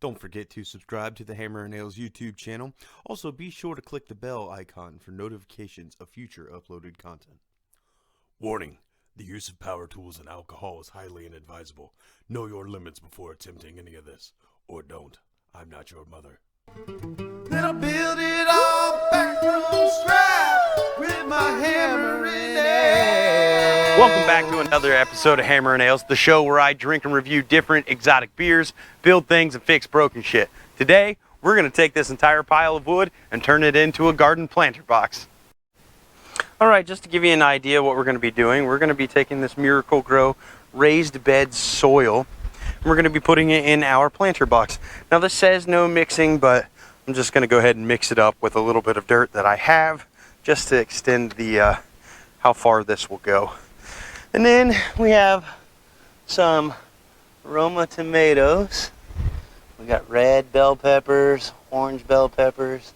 Don't forget to subscribe to the Hammer and Nails YouTube channel. Also, be sure to click the bell icon for notifications of future uploaded content. Warning: the use of power tools and alcohol is highly inadvisable. Know your limits before attempting any of this. Or don't. I'm not your mother. Then I build it all back from scratch with my hammer and nails. Welcome back to another episode of Hammer and Nails, the show where I drink and review different exotic beers, build things, and fix broken shit. Today, we're going to take this entire pile of wood and turn it into a garden planter box. Alright, just to give you an idea what we're going to be doing, we're going to be taking this Miracle-Gro raised bed soil, and we're going to be putting it in our planter box. Now this says no mixing, but I'm just going to go ahead and mix it up with a little bit of dirt that I have, just to extend the how far this will go. And then we have some Roma tomatoes. We got red bell peppers, orange bell peppers,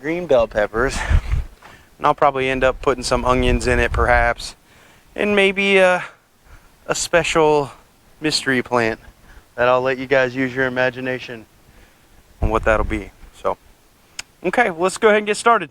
green bell peppers. And I'll probably end up putting some onions in it perhaps. And maybe a special mystery plant that I'll let you guys use your imagination on what that'll be. So, okay, well, let's go ahead and get started.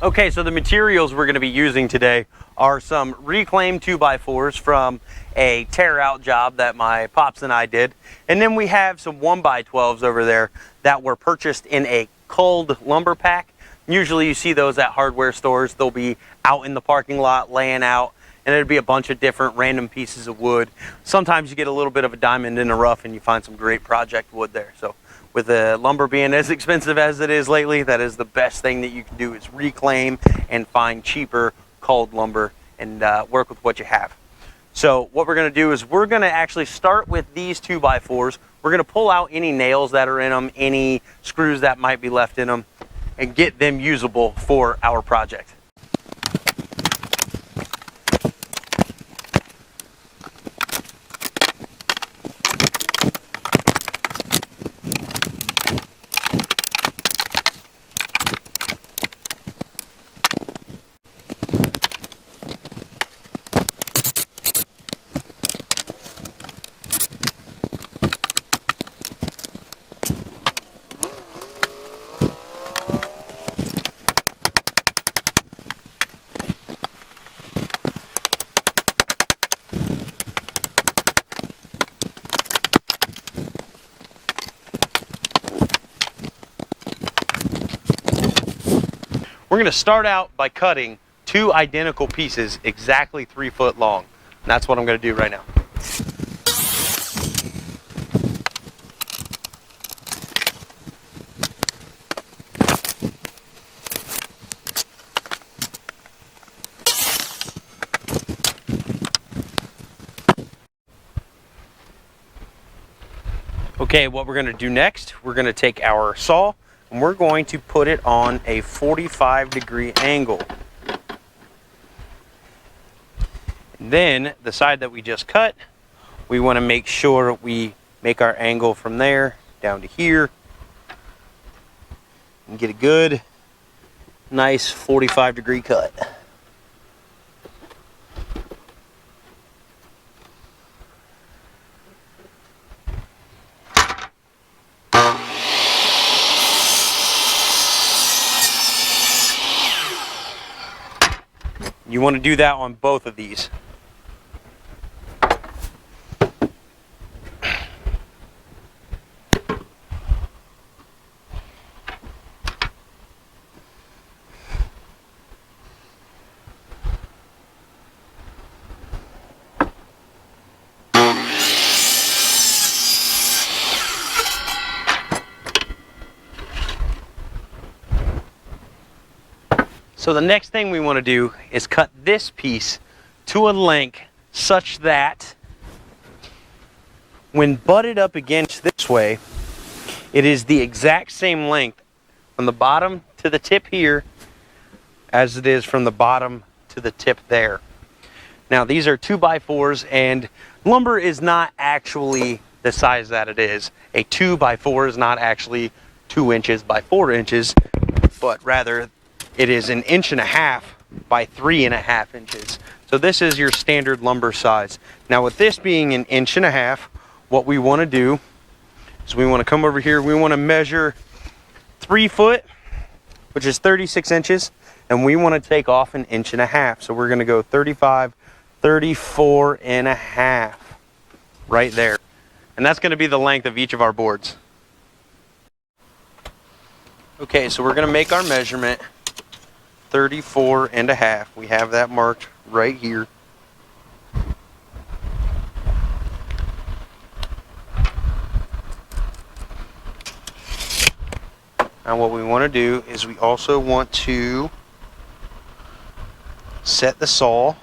Okay, so the materials we're going to be using today are some reclaimed 2x4s from a tear out job that my pops and I did. And then we have some 1x12s over there that were purchased in a culled lumber pack. Usually you see those at hardware stores. They'll be out in the parking lot laying out, and it'll be a bunch of different random pieces of wood. Sometimes you get a little bit of a diamond in the rough and you find some great project wood there. So with the lumber being as expensive as it is lately, that is the best thing that you can do, is reclaim and find cheaper culled lumber and work with what you have. So what we're going to do is we're going to actually start with these 2x4s. We're going to pull out any nails that are in them, any screws that might be left in them, and get them usable for our project. We're going to start out by cutting two identical pieces exactly 3 foot long. And that's what I'm going to do right now. Okay, what we're going to do next, we're going to take our saw and we're going to put it on a 45-degree angle. And then the side that we just cut, we want to make sure we make our angle from there down to here and get a good, nice 45-degree cut. You want to do that on both of these. So the next thing we want to do is cut this piece to a length such that when butted up against this way, it is the exact same length from the bottom to the tip here as it is from the bottom to the tip there. Now these are 2x4s, and lumber is not actually the size that it is. A 2x4 is not actually 2 inches by 4 inches, but rather it is 1.5 inches by 3.5 inches. So this is your standard lumber size. Now with this being 1.5 inches, what we want to do is we want to come over here. We want to measure 3 foot, which is 36 inches, and we want to take off 1.5 inches. So we're going to go 35, 34 and a half right there. And that's going to be the length of each of our boards. Okay, so we're going to make our measurement 34 and a half. We have that marked right here. Now what we want to do is we also want to set the saw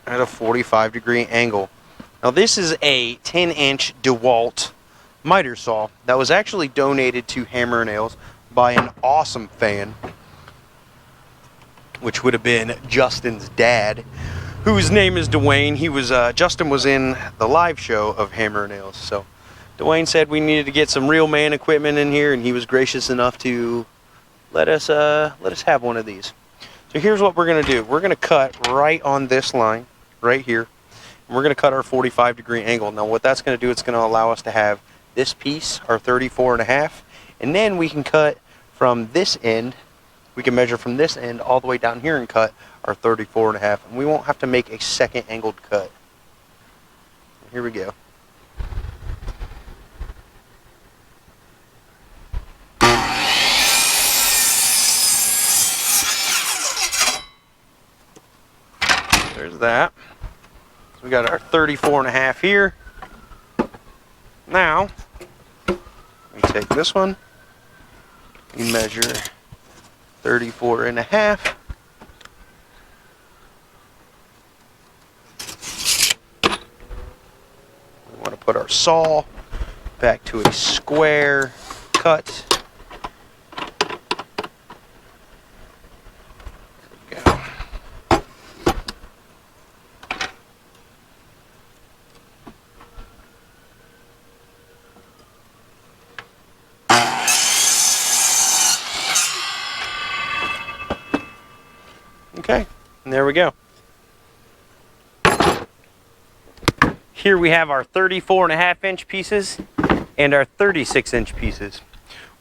at a 45-degree angle. Now this is a 10-inch DeWalt miter saw that was actually donated to Hammer and Nails by an awesome fan, which would have been Justin's dad, whose name is Dwayne. Justin was in the live show of Hammer and Nails, so Dwayne said we needed to get some real man equipment in here, and he was gracious enough to let us have one of these. So here's what we're going to do. We're going to cut right on this line right here, and we're going to cut our 45-degree angle. Now what that's going to do, it's going to allow us to have this piece, our 34 and a half, and then we can cut from this end. We can measure from this end all the way down here and cut our 34 and a half, and we won't have to make a second angled cut. Here we go. There's that. So we got our 34 and a half here. Now, we take this one, we measure 34 and a half. We want to put our saw back to a square cut. Okay, and there we go. Here we have our 34 and a half inch pieces and our 36-inch pieces.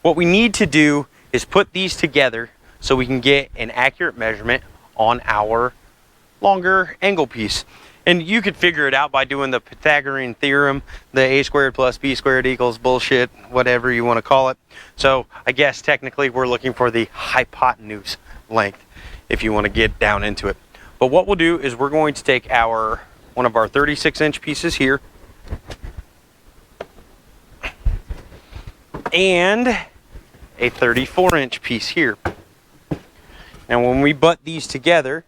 What we need to do is put these together so we can get an accurate measurement on our longer angle piece. And you could figure it out by doing the Pythagorean theorem, the a squared plus b squared equals bullshit, whatever you want to call it. So I guess technically we're looking for the hypotenuse length, if you want to get down into it. But what we'll do is we're going to take one of our 36-inch pieces here and a 34-inch piece here. Now when we butt these together,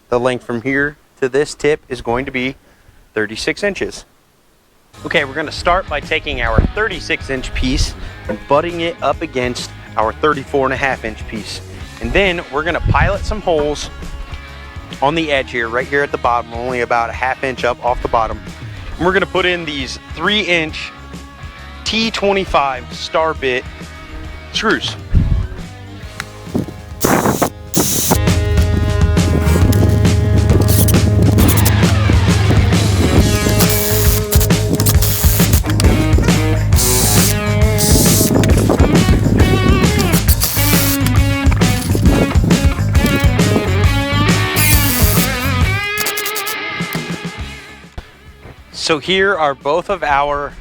the length from here to this tip is going to be 36 inches. Okay, we're going to start by taking our 36-inch piece and butting it up against our 34 and a half inch piece. And then we're going to pilot some holes on the edge here, right here at the bottom, only about a ½ inch up off the bottom. And we're going to put in these 3-inch T25 star bit screws. So here are both of our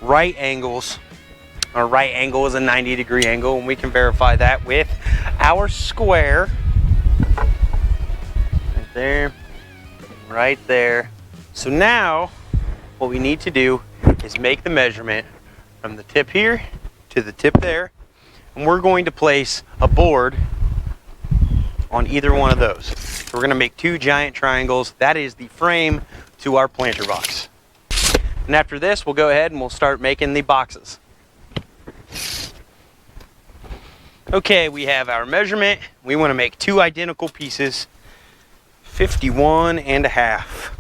right angles. Our right angle is a 90-degree angle, and we can verify that with our square. Right there, right there. So now, what we need to do is make the measurement from the tip here to the tip there, and we're going to place a board on either one of those. So we're going to make 2 giant triangles. That is the frame to our planter box. And after this, we'll go ahead and we'll start making the boxes. Okay, we have our measurement. We want to make 2 identical pieces, 51 and a half.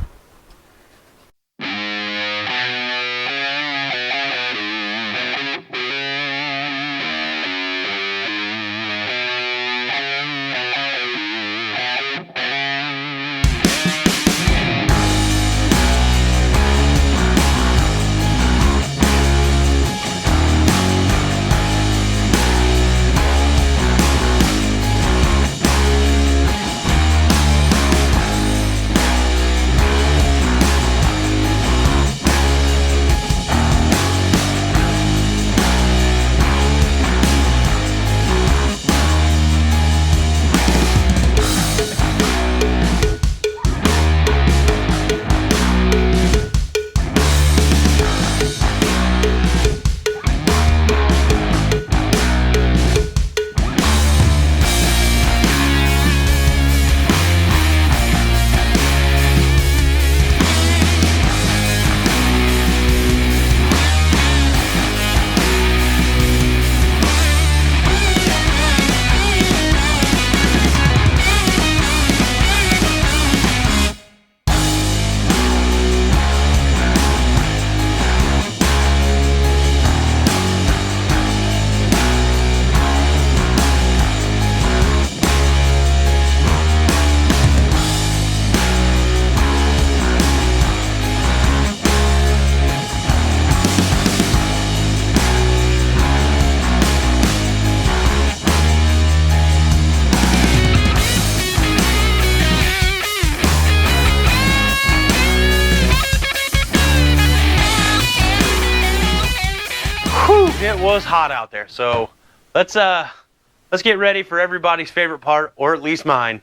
it was hot out there. So let's get ready for everybody's favorite part, or at least mine.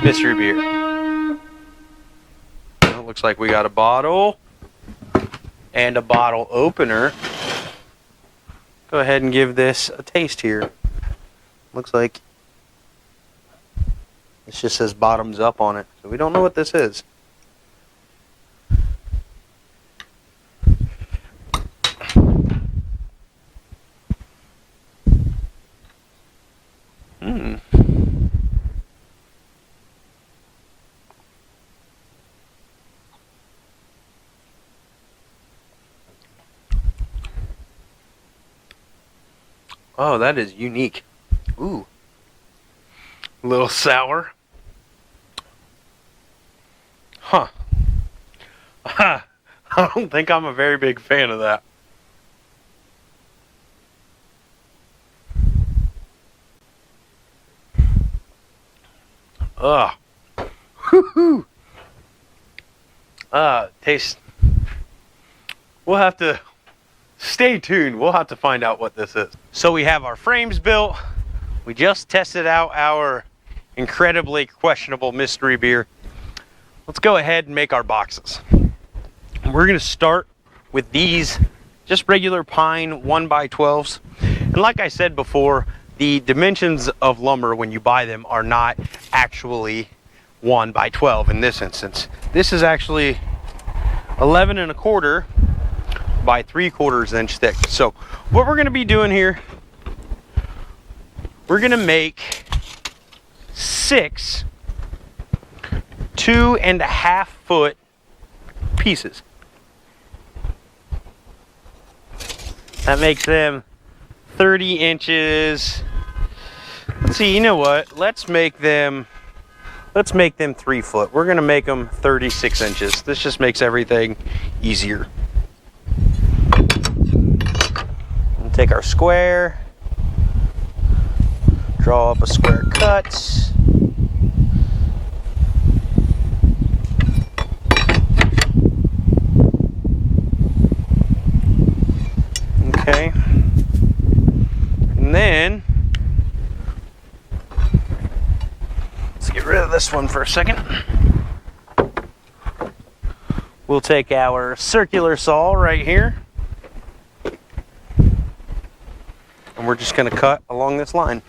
Mystery beer. Well, it looks like we got a bottle and a bottle opener. Go ahead and give this a taste here. Looks like this just says bottoms up on it, so we don't know what this is. Oh, that is unique. Ooh. A little sour. Huh. I don't think I'm a very big fan of that. Ugh. Whoo-hoo. Taste. We'll have to stay tuned. We'll have to find out what this is. So we have our frames built. We just tested out our incredibly questionable mystery beer. Let's go ahead and make our boxes. We're going to start with these just regular pine 1x12s. And like I said before, the dimensions of lumber when you buy them are not actually 1x12 in this instance. This is actually 11 1/4 by 3/4 inch thick. So what we're going to be doing here, we're going to make 6 2.5 foot pieces. That makes them 30 inches. Let's see, you know what? Let's make them 3 foot. We're gonna make them 36 inches. This just makes everything easier. We'll take our square, draw up a square cut. Okay. And then let's get rid of this one for a second. We'll take our circular saw right here, and we're just going to cut along this line.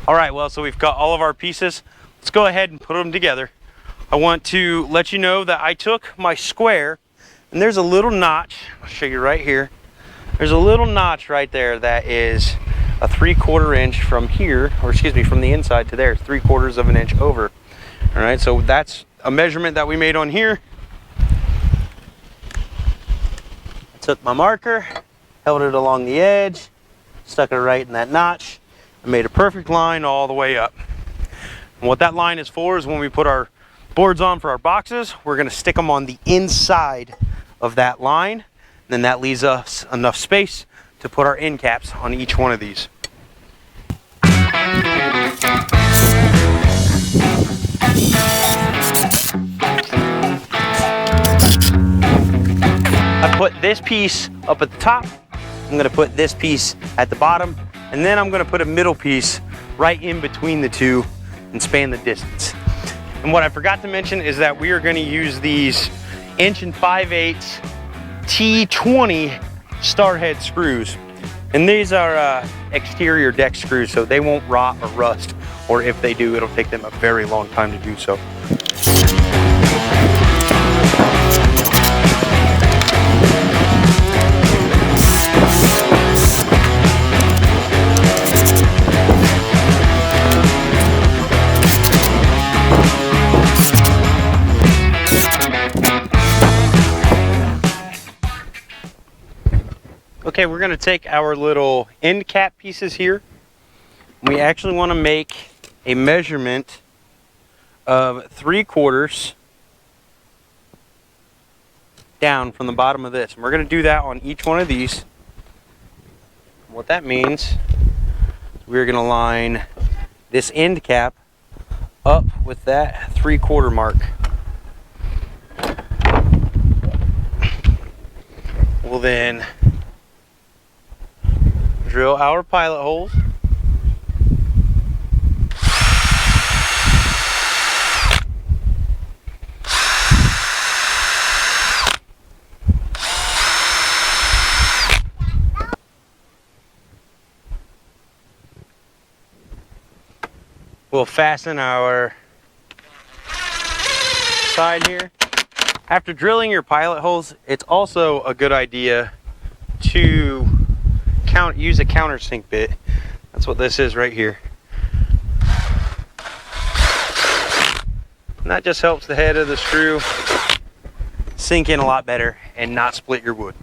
All right, well, so we've got all of our pieces. Let's go ahead and put them together. I want to let you know that I took my square, and there's a little notch. I'll show you right here. There's a little notch right there that is a 3/4 inch from here, or excuse me, from the inside to there, 3/4 inch over. All right, so that's a measurement that we made on here. I took my marker, held it along the edge, stuck it right in that notch, and made a perfect line all the way up. And what that line is for is when we put our boards on for our boxes, we're going to stick them on the inside of that line. Then that leaves us enough space to put our end caps on each one of these. I put this piece up at the top, I'm going to put this piece at the bottom, and then I'm going to put a middle piece right in between the two and span the distance. And what I forgot to mention is that we are going to use these 1 5/8 T20 star head screws. And these are exterior deck screws, so they won't rot or rust, or if they do, it'll take them a very long time to do so. Okay, we're gonna take our little end cap pieces here. We actually wanna make a measurement of 3/4 down from the bottom of this. And we're gonna do that on each one of these. What that means, we're gonna line this end cap up with that 3/4 mark. We'll then drill our pilot holes. We'll fasten our side here. After drilling your pilot holes, it's also a good idea to use a countersink bit. That's what this is right here. And that just helps the head of the screw sink in a lot better and not split your wood.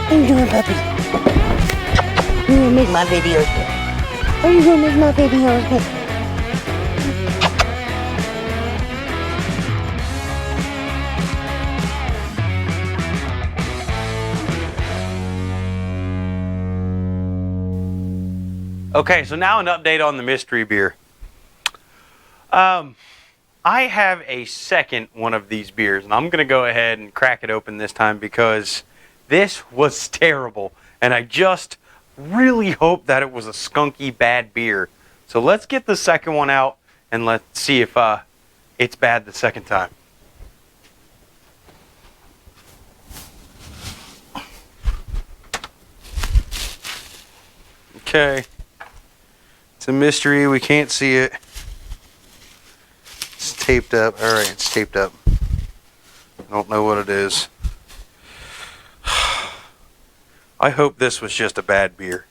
What are you doing, puppy? You gonna make my videos, man? Are you gonna make my videos, man? Okay, so now an update on the mystery beer. I have a second one of these beers, and I'm going to go ahead and crack it open this time because this was terrible, and I just really hope that it was a skunky bad beer. So let's get the second one out, and let's see if it's bad the second time. Okay. It's a mystery, we can't see it. It's taped up. Alright, it's taped up. I don't know what it is. I hope this was just a bad beer.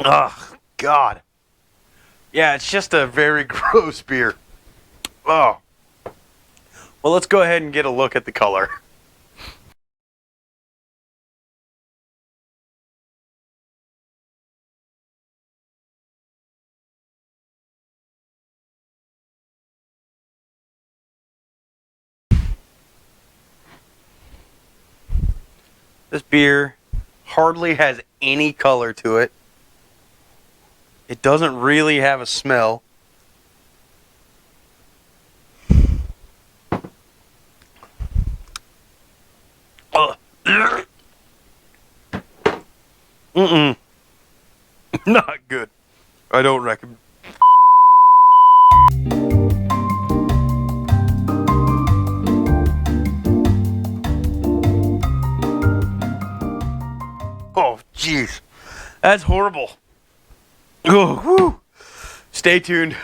Oh, God. Yeah, it's just a very gross beer. Oh. Well, let's go ahead and get a look at the color. This beer hardly has any color to it. It doesn't really have a smell. Not good. I don't recommend. Oh, jeez. That's horrible. Oh, whew. Stay tuned,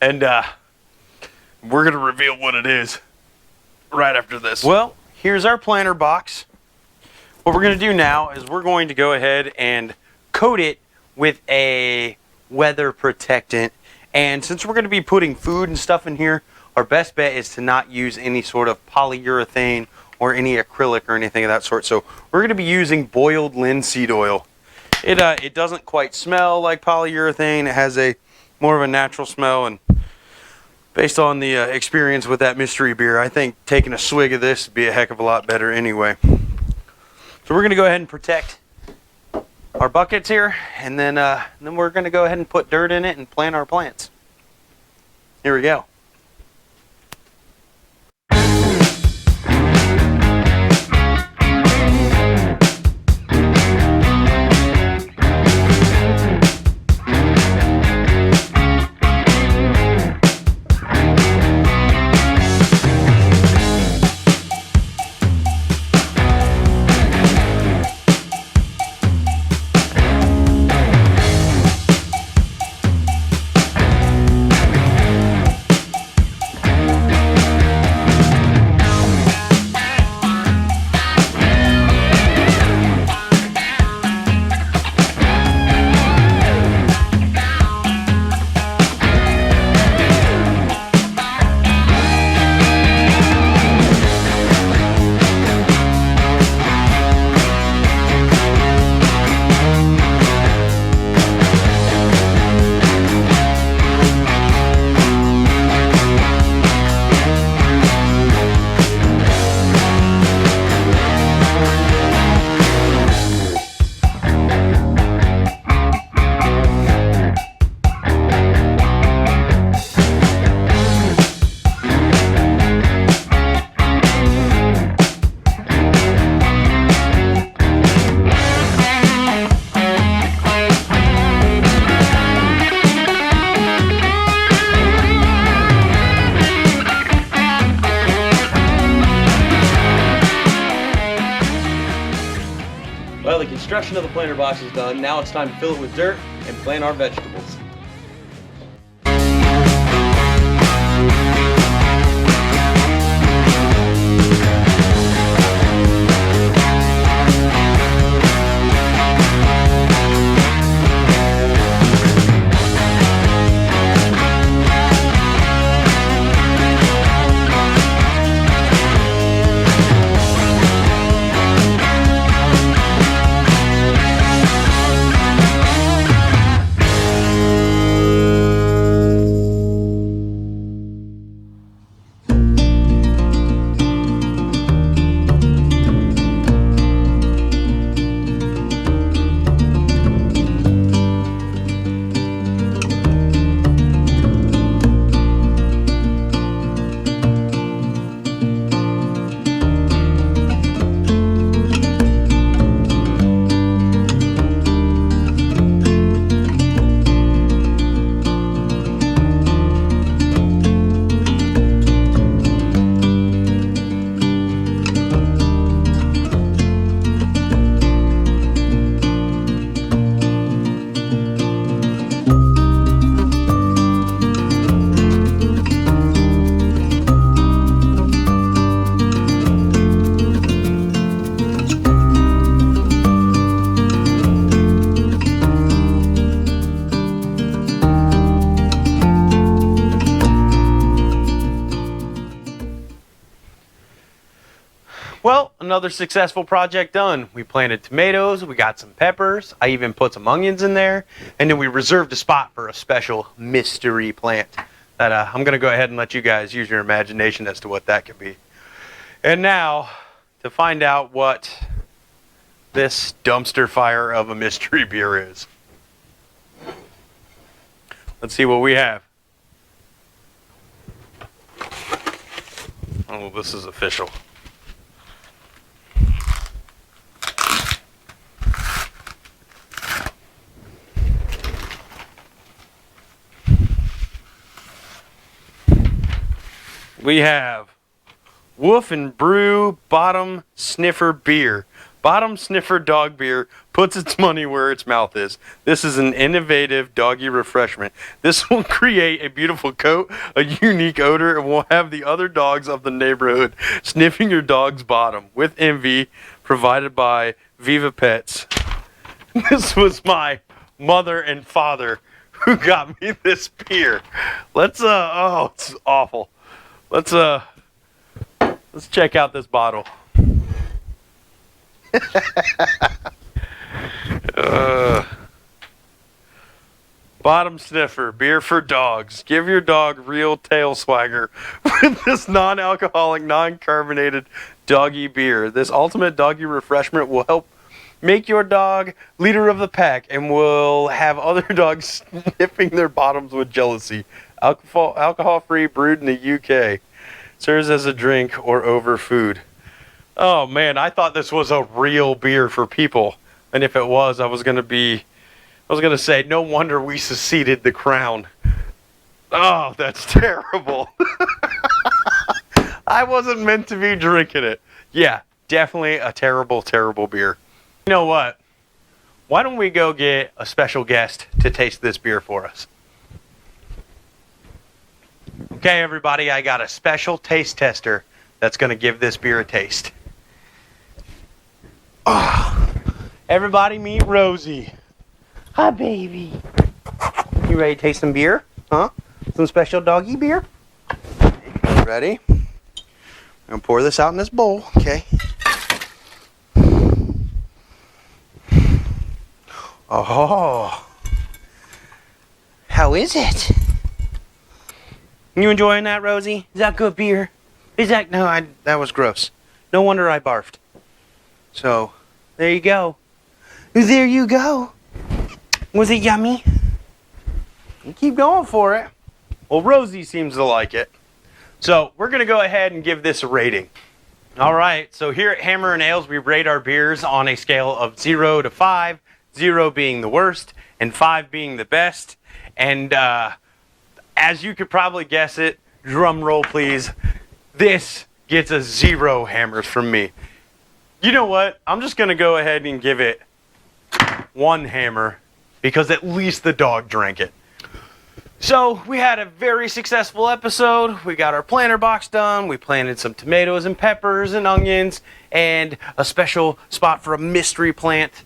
and we're going to reveal what it is right after this. Well, here's our planter box. What we're going to do now is we're going to go ahead and coat it with a weather protectant. And since we're going to be putting food and stuff in here, our best bet is to not use any sort of polyurethane or any acrylic or anything of that sort. So we're going to be using boiled linseed oil. It doesn't quite smell like polyurethane. It has a more of a natural smell, and based on the experience with that mystery beer, I think taking a swig of this would be a heck of a lot better anyway. So we're going to go ahead and protect our buckets here, and then we're going to go ahead and put dirt in it and plant our plants. Here we go. Well, the construction of the planter box is done. Now it's time to fill it with dirt and plant our vegetables. Well, another successful project done. We planted tomatoes, we got some peppers, I even put some onions in there, and then we reserved a spot for a special mystery plant that I'm going to go ahead and let you guys use your imagination as to what that could be. And now, to find out what this dumpster fire of a mystery beer is. Let's see what we have. Oh, this is official. we have Wolf and Brew Bottom Sniffer Beer. Bottom Sniffer Dog Beer puts its money where its mouth is. This is an innovative doggy refreshment. This will create a beautiful coat, a unique odor, and will have the other dogs of the neighborhood sniffing your dog's bottom with envy, provided by Viva Pets. This was my mother and father who got me this beer. Let's oh, it's awful. Let's check out this bottle. Bottom Sniffer, beer for dogs. Give your dog real tail swagger with this non-alcoholic, non-carbonated doggy beer. This ultimate doggy refreshment will help make your dog leader of the pack and will have other dogs sniffing their bottoms with jealousy. Alcohol-free, brewed in the UK. Serves as a drink or over food. Oh man, I thought this was a real beer for people. And if it was, I was gonna say, no wonder we seceded the crown. Oh, that's terrible. I wasn't meant to be drinking it. Yeah, definitely a terrible, terrible beer. You know what? Why don't we go get a special guest to taste this beer for us? Okay, everybody, I got a special taste tester that's going to give this beer a taste. Oh, everybody meet Rosie. Hi, baby. You ready to taste some beer? Huh? Some special doggy beer? Ready? I'm going to pour this out in this bowl, okay? Oh. How is it? You enjoying that, Rosie? Is that good beer? Is that... No, that was gross. No wonder I barfed. So, there you go. There you go. Was it yummy? You keep going for it. Well, Rosie seems to like it. So, we're going to go ahead and give this a rating. All right, so here at Hammer and Ales, we rate our beers on a scale of 0 to 5, 0 being the worst, and 5 being the best. And as you could probably guess it, drum roll please, this gets a 0 hammers from me. You know what? I'm just going to go ahead and give it 1 hammer because at least the dog drank it. So we had a very successful episode. We got our planter box done. We planted some tomatoes and peppers and onions and a special spot for a mystery plant.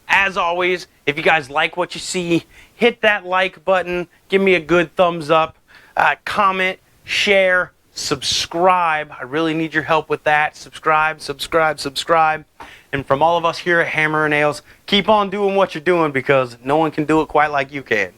As always, if you guys like what you see, hit that like button. Give me a good thumbs up. Comment, share, subscribe. I really need your help with that. Subscribe. And from all of us here at Hammer and Ales, keep on doing what you're doing because no one can do it quite like you can.